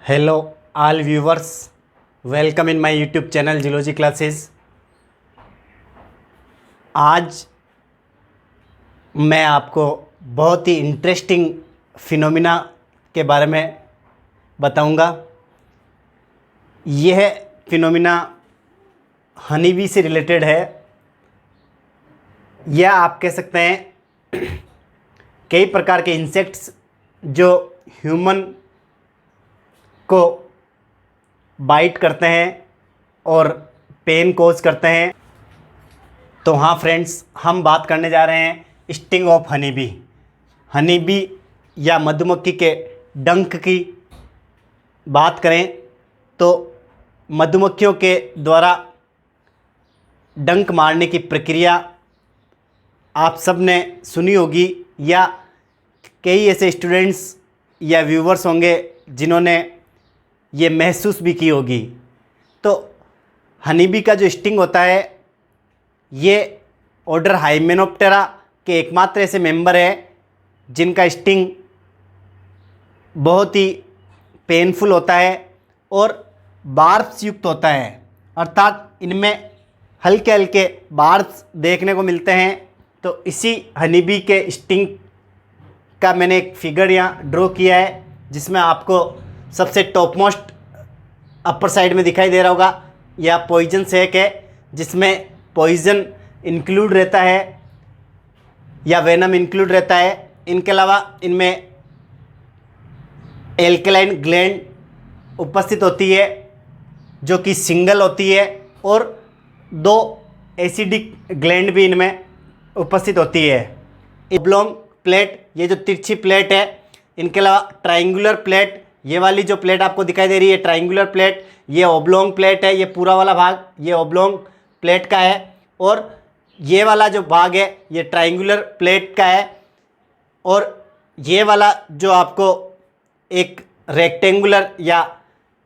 Hello all viewers, welcome in my YouTube channel zoology classes. आज मैं आपको बहुत ही इंटरेस्टिंग फिनोमिना के बारे में बताऊंगा। यह फिनोमिना हनी बी से रिलेटेड है, या आप कह सकते हैं कई प्रकार के इंसेक्ट्स जो ह्यूमन को बाइट करते हैं और पेन कोज करते हैं। तो हाँ फ्रेंड्स, हम बात करने जा रहे हैं sting of honey bee. Honey bee या मधुमक्खी के डंक की बात करें तो मधुमक्खियों के द्वारा डंक मारने की प्रक्रिया आप सब ने सुनी होगी, या कई ऐसे स्टूडेंट्स या व्यूवर्स होंगे जिन्होंने ये महसूस भी की होगी। तो हनी बी का जो स्टिंग होता है, ये ऑर्डर हाइमेनोप्टेरा के एकमात्र ऐसे मेंबर है जिनका स्टिंग बहुत ही पेनफुल होता है और बार्ब्स युक्त होता है, अर्थात इनमें हल्के हल्के बार्ब्स देखने को मिलते हैं। तो इसी हनी बी के स्टिंग का मैंने एक फिगर यहाँ ड्रॉ किया है, जिसमें आपको सबसे टॉप मोस्ट अपर साइड में दिखाई दे रहा होगा। यह पॉइजन सेक है, जिसमें पॉइजन इंक्लूड रहता है या वेनम इंक्लूड रहता है। इनके अलावा इनमें एल्कलाइन ग्लैंड उपस्थित होती है जो कि सिंगल होती है, और दो एसिडिक ग्लैंड भी इनमें उपस्थित होती है। ओब्लोंग प्लेट, ये जो तिरछी प्लेट है। इनके अलावा ट्रायंगुलर प्लेट, ये वाली जो प्लेट आपको दिखाई दे रही है ट्रायंगुलर प्लेट, ये ओब्लोंग प्लेट है। ये पूरा वाला भाग ये ओब्लोंग प्लेट का है, और ये वाला जो भाग है ये ट्रायंगुलर प्लेट का है, और ये वाला जो आपको एक रेक्टेंगुलर या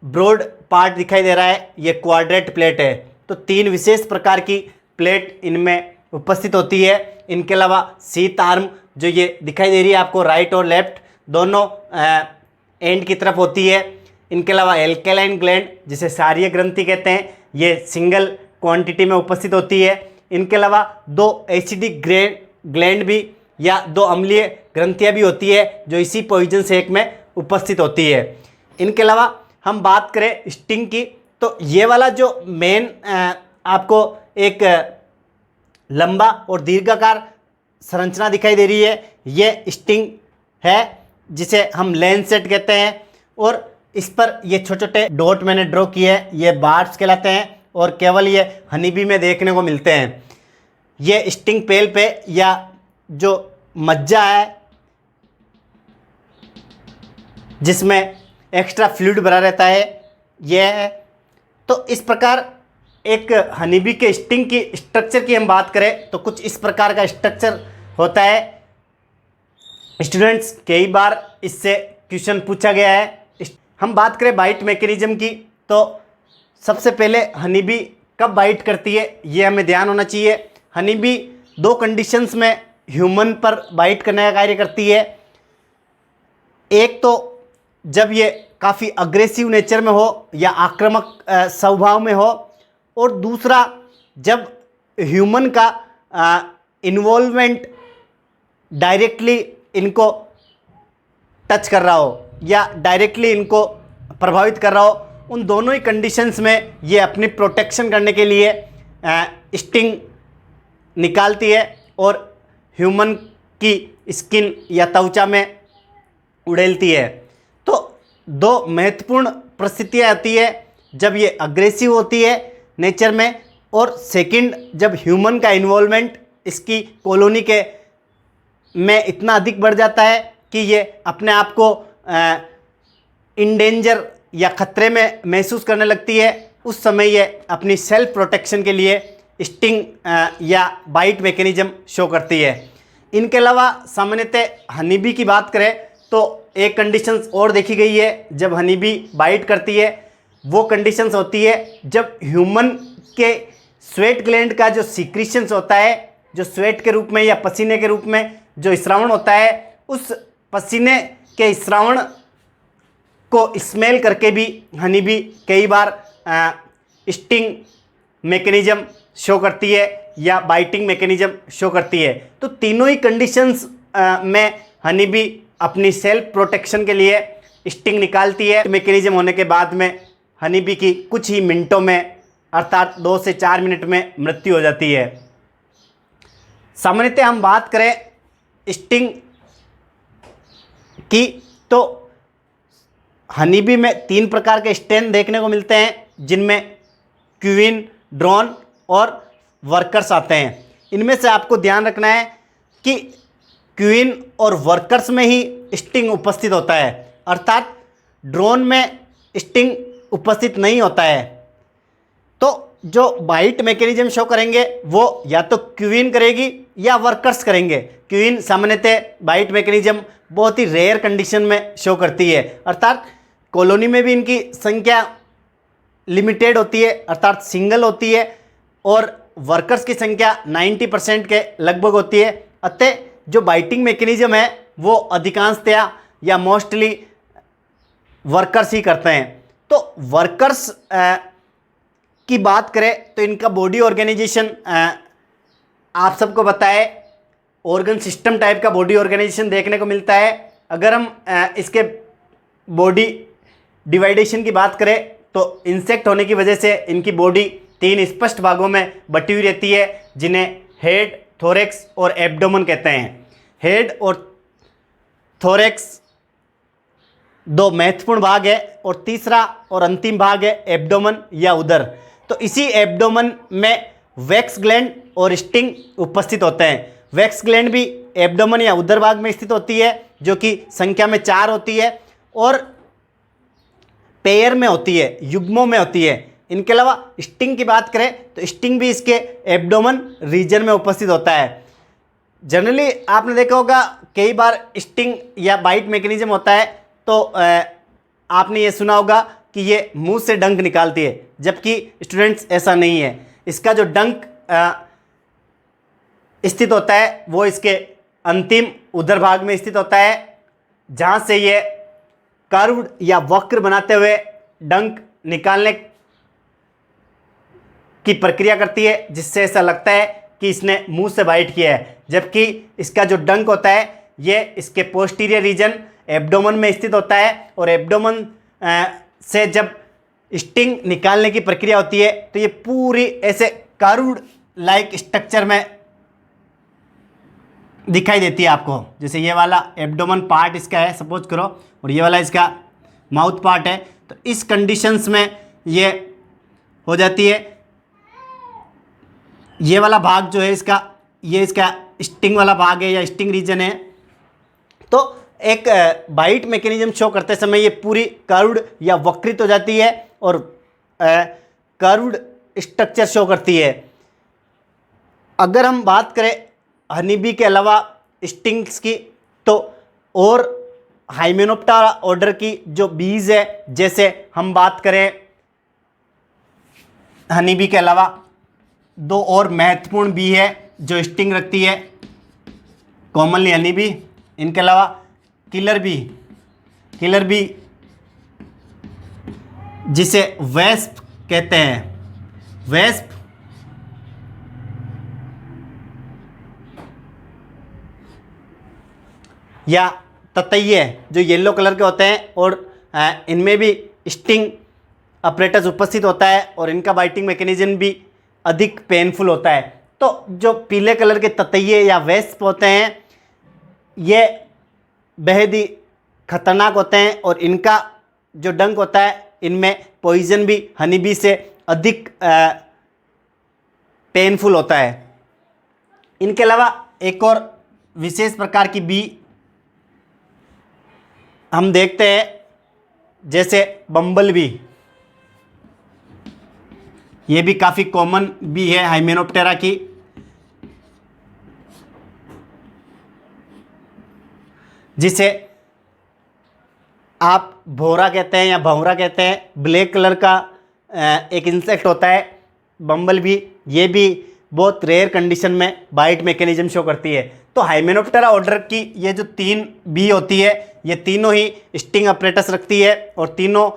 ब्रॉड पार्ट दिखाई दे रहा है, ये क्वाड्रेट प्लेट है। तो तीन विशेष प्रकार की प्लेट इनमें उपस्थित होती है। इनके अलावा शीथ आर्म जो ये दिखाई दे रही है आपको, राइट और लेफ्ट दोनों एंड की तरफ होती है। इनके अलावा एल्केलाइन ग्लैंड, जिसे क्षारीय ग्रंथि कहते हैं, ये सिंगल क्वांटिटी में उपस्थित होती है। इनके अलावा दो एसिडिक ग्लैंड भी या दो अम्लीय ग्रंथियाँ भी होती है जो इसी पॉइजन सेक में उपस्थित होती है। इनके अलावा हम बात करें स्टिंग की, तो ये वाला जो मेन आपको एक लंबा और दीर्घाकार संरचना दिखाई दे रही है, ये स्टिंग है जिसे हम लैंसेट कहते हैं, और इस पर ये छोटे छोटे डॉट मैंने ड्रॉ किए हैं, ये बार्ब्स कहलाते हैं और केवल ये हनी बी में देखने को मिलते हैं। ये स्टिंग पेल पे या जो मज्जा है जिसमें एक्स्ट्रा फ्लूइड भरा रहता है, ये है। तो इस प्रकार एक हनी बी के स्टिंग की स्ट्रक्चर की हम बात करें तो कुछ इस प्रकार का स्ट्रक्चर होता है। स्टूडेंट्स, कई बार इससे क्वेश्चन पूछा गया है। हम बात करें बाइट मैकेनिज्म की, तो सबसे पहले हनी बी कब बाइट करती है ये हमें ध्यान होना चाहिए। हनी बी दो कंडीशंस में ह्यूमन पर बाइट करने का कार्य करती है। एक तो जब ये काफ़ी अग्रेसिव नेचर में हो या आक्रामक स्वभाव में हो, और दूसरा जब ह्यूमन का इन्वॉल्वमेंट डायरेक्टली इनको टच कर रहा हो या डायरेक्टली इनको प्रभावित कर रहा हो। उन दोनों ही कंडीशंस में ये अपनी प्रोटेक्शन करने के लिए स्टिंग निकालती है और ह्यूमन की स्किन या त्वचा में उड़ेलती है। तो दो महत्वपूर्ण परिस्थितियाँ आती है, जब ये अग्रेसिव होती है नेचर में, और सेकंड जब ह्यूमन का इन्वॉल्वमेंट इसकी कॉलोनी के में इतना अधिक बढ़ जाता है कि ये अपने आप को इन डेंजर या ख़तरे में महसूस करने लगती है। उस समय ये अपनी सेल्फ प्रोटेक्शन के लिए स्टिंग या बाइट मैकेनिज्म शो करती है। इनके अलावा सामान्यतः हनी बी की बात करें तो एक कंडीशंस और देखी गई है जब हनी बी बाइट करती है। वो कंडीशंस होती है जब ह्यूमन के स्वेट ग्लैंड का जो सीक्रेशंस होता है, जो स्वेट के रूप में या पसीने के रूप में जो स्रावण होता है, उस पसीने के स्रावण को स्मेल करके भी हनी बी कई बार स्टिंग मैकेनिज्म शो करती है या बाइटिंग मैकेनिज्म शो करती है। तो तीनों ही कंडीशंस में हनी बी अपनी सेल्फ प्रोटेक्शन के लिए स्टिंग निकालती है। मैकेनिज्म होने के बाद में हनी बी की कुछ ही मिनटों में अर्थात 2 से 4 मिनट में मृत्यु हो जाती है। सामान्यतः हम बात करें स्टिंग की तो हनी बी में 3 प्रकार के स्ट्रेन देखने को मिलते हैं, जिनमें क्वीन, ड्रोन और वर्कर्स आते हैं। इनमें से आपको ध्यान रखना है कि क्वीन और वर्कर्स में ही स्टिंग उपस्थित होता है, अर्थात ड्रोन में स्टिंग उपस्थित नहीं होता है। तो जो बाइट मैकेनिज्म शो करेंगे वो या तो क्वीन करेगी या वर्कर्स करेंगे। क्वीन सामान्यतः बाइट मैकेनिज्म बहुत ही रेयर कंडीशन में शो करती है, अर्थात कॉलोनी में भी इनकी संख्या लिमिटेड होती है, अर्थात सिंगल होती है, और वर्कर्स की संख्या 90% के लगभग होती है। अतः जो बाइटिंग मैकेनिज्म है वो अधिकांशतया या मोस्टली वर्कर्स ही करते हैं। तो वर्कर्स की बात करें तो इनका बॉडी ऑर्गेनाइजेशन आप सबको पता है, ऑर्गन सिस्टम टाइप का बॉडी ऑर्गेनाइजेशन देखने को मिलता है। अगर हम इसके बॉडी डिवाइडेशन की बात करें तो इंसेक्ट होने की वजह से इनकी बॉडी 3 स्पष्ट भागों में बटी हुई रहती है, जिन्हें हेड, थोरेक्स और एब्डोमेन कहते हैं। हेड और थोरेक्स 2 महत्वपूर्ण भाग है और तीसरा और अंतिम भाग है एब्डोमेन या उदर। तो इसी एब्डोमेन में वैक्स ग्लैंड और स्टिंग उपस्थित होते हैं। वैक्स ग्लैंड भी एब्डोमेन या उदर भाग में स्थित होती है, जो कि संख्या में 4 होती है और पेयर में होती है, युग्मों में होती है। इनके अलावा स्टिंग की बात करें तो स्टिंग भी इसके एब्डोमेन रीजन में उपस्थित होता है। जनरली आपने देखा होगा कई बार स्टिंग या बाइट मैकेनिज्म होता है तो आपने ये सुना होगा कि ये मुंह से डंक निकालती है, जबकि स्टूडेंट्स ऐसा नहीं है। इसका जो डंक स्थित होता है वो इसके अंतिम उदर भाग में स्थित होता है, जहाँ से ये कर्व्ड या वक्र बनाते हुए डंक निकालने की प्रक्रिया करती है, जिससे ऐसा लगता है कि इसने मुंह से बाइट किया है। जबकि इसका जो डंक होता है ये इसके पोस्टीरियर रीजन एब्डोमेन में स्थित होता है और एब्डोमेन से जब स्टिंग निकालने की प्रक्रिया होती है तो ये पूरी ऐसे कर्व्ड लाइक स्ट्रक्चर में दिखाई देती है आपको। जैसे ये वाला एब्डोमेन पार्ट इसका है सपोज करो, और ये वाला इसका माउथ पार्ट है। तो इस कंडीशंस में ये हो जाती है। ये वाला भाग जो है इसका, ये इसका स्टिंग वाला भाग है या स्टिंग रीजन है। तो एक बाइट मैकेनिज्म शो करते समय ये पूरी कर्व्ड या वक्रित हो जाती है और कर्व्ड स्ट्रक्चर शो करती है। अगर हम बात करें हनी बी के अलावा स्टिंग्स की, तो और हाइमेनोप्टेरा ऑर्डर की जो बीज है, जैसे हम बात करें हनी बी के अलावा 2 और महत्वपूर्ण बी है जो स्टिंग रखती है, कॉमनली हनी बी, इनके अलावा किलर बी जिसे वेस्प कहते हैं। वेस्प या ततैये जो येलो कलर के होते हैं और इनमें भी स्टिंग अपरेटस उपस्थित होता है और इनका बाइटिंग मैकेनिज्म भी अधिक पेनफुल होता है। तो जो पीले कलर के ततैये या वेस्प होते हैं ये बेहद ही खतरनाक होते हैं और इनका जो डंक होता है इनमें पॉइजन भी हनी बी से अधिक पेनफुल होता है। इनके अलावा एक और विशेष प्रकार की बी हम देखते हैं, जैसे बम्बल बी। ये भी काफ़ी कॉमन बी है हाइमेनोप्टेरा की। जिसे आप भौरा कहते हैं या भंवरा कहते हैं। ब्लैक कलर का एक इंसेक्ट होता है बम्बल बी। ये भी बहुत रेयर कंडीशन में बाइट मैकेनिज्म शो करती है। तो तो हाइमेनोप्टेरा ऑर्डर की ये जो 3 बी होती है, ये तीनों ही स्टिंग अपरेटस रखती है और तीनों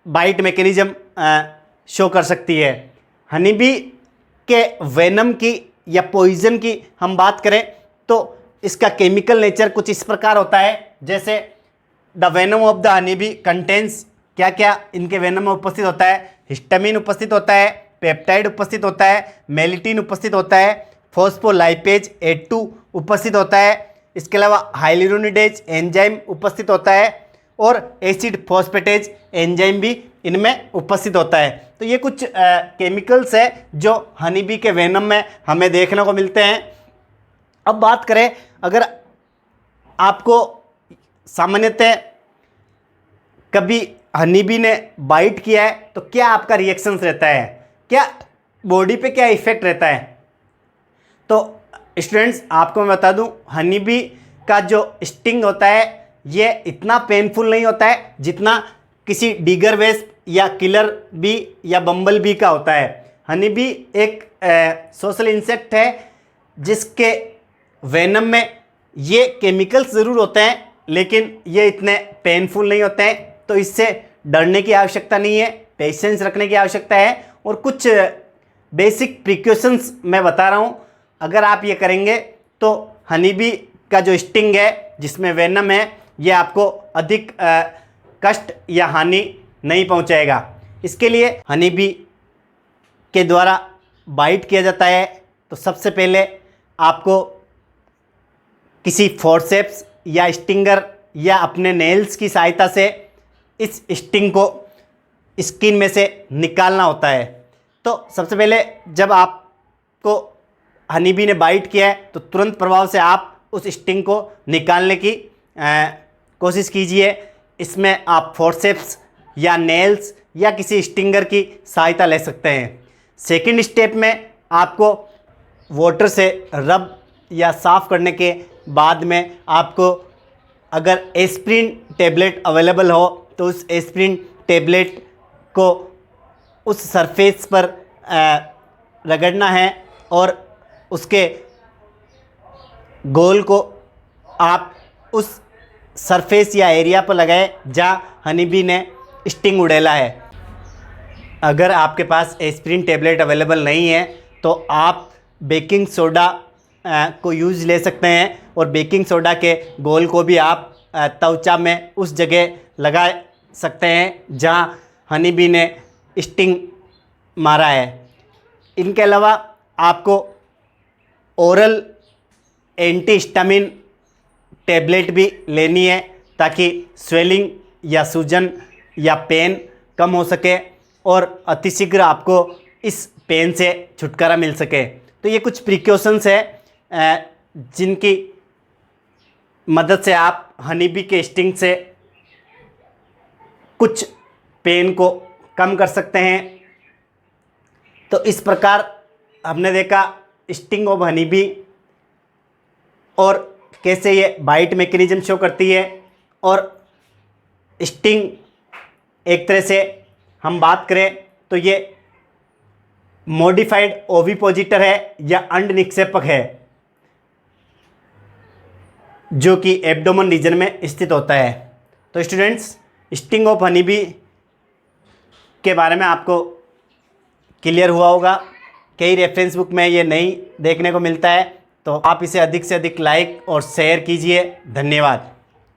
बाइट मैकेनिज्म शो कर सकती है। हनी बी के वेनम की या पॉइजन की हम बात करें तो इसका केमिकल नेचर कुछ इस प्रकार होता है, जैसे the venom of the honey bee contains, क्या क्या इनके वेनम में उपस्थित होता है, हिस्टामिन उपस्थित होता है, पेप्टाइड उपस्थित होता है, मेलिटिन उपस्थित होता है, फॉस्फोलाइपेज A2 उपस्थित होता है, इसके अलावा हाइलुरोनिडेज एंजाइम उपस्थित होता है और एसिड फॉस्फेटेज एंजाइम भी इनमें उपस्थित होता है। तो ये कुछ केमिकल्स है जो हनी बी के वेनम में हमें देखने को मिलते हैं। अब बात करें, अगर आपको सामान्यतः कभी हनी बी ने बाइट किया है तो क्या आपका रिएक्शंस रहता है, क्या बॉडी पे क्या इफेक्ट रहता है। तो स्टूडेंट्स आपको मैं बता दूं, हनी बी का जो स्टिंग होता है ये इतना पेनफुल नहीं होता है जितना किसी डिगर वेस्प या किलर बी या बम्बल बी का होता है। हनी बी एक सोशल इंसेक्ट है जिसके वेनम में ये केमिकल्स ज़रूर होते हैं लेकिन ये इतने पेनफुल नहीं होते हैं, तो इससे डरने की आवश्यकता नहीं है, पेशेंस रखने की आवश्यकता है। और कुछ बेसिक प्रिकॉशंस मैं बता रहा हूँ, अगर आप ये करेंगे तो हनी बी का जो स्टिंग है जिसमें वेनम है ये आपको अधिक कष्ट या हानि नहीं पहुँचाएगा। इसके लिए हनी बी के द्वारा बाइट किया जाता है तो सबसे पहले आपको किसी फोर्सेप्स या स्टिंगर या अपने नेल्स की सहायता से इस स्टिंग को स्किन में से निकालना होता है। तो सबसे पहले जब आपको हनी बी ने बाइट किया है तो तुरंत प्रभाव से आप उस स्टिंग को निकालने की कोशिश कीजिए। इसमें आप फोर्सेप्स या नेल्स या किसी स्टिंगर की सहायता ले सकते हैं। सेकंड स्टेप में आपको वाटर से रब या साफ़ करने के बाद में आपको अगर एस्प्रिन टेबलेट अवेलेबल हो तो उस एस्प्रिन टेबलेट को उस सरफेस पर रगड़ना है और उसके गोल को आप उस सरफेस या एरिया पर लगाए जहाँ हनी बी ने स्टिंग उड़ेला है। अगर आपके पास एस्प्रिन टेबलेट अवेलेबल नहीं है तो आप बेकिंग सोडा को यूज़ ले सकते हैं और बेकिंग सोडा के गोल को भी आप त्वचा में उस जगह लगा सकते हैं जहाँ हनी बी ने स्टिंग मारा है। इनके अलावा आपको ओरल एंटीहिस्टामिन टैबलेट भी लेनी है ताकि स्वेलिंग या सूजन या पेन कम हो सके और अतिशीघ्र आपको इस पेन से छुटकारा मिल सके। तो ये कुछ प्रिकॉशंस है जिनकी मदद से आप हनी बी के स्टिंग से कुछ पेन को कम कर सकते हैं। तो इस प्रकार हमने देखा स्टिंग ऑफ हनी बी और कैसे ये बाइट मैकेनिज्म शो करती है। और स्टिंग एक तरह से हम बात करें तो ये मॉडिफाइड ओविपोजिटर है या अंड निक्षेपक है जो कि एब्डोमेन रीजन में स्थित होता है। तो students, sting of honey bee के बारे में आपको क्लियर हुआ होगा। कई रेफरेंस बुक में ये नहीं देखने को मिलता है, तो आप इसे अधिक से अधिक लाइक और शेयर कीजिए। धन्यवाद।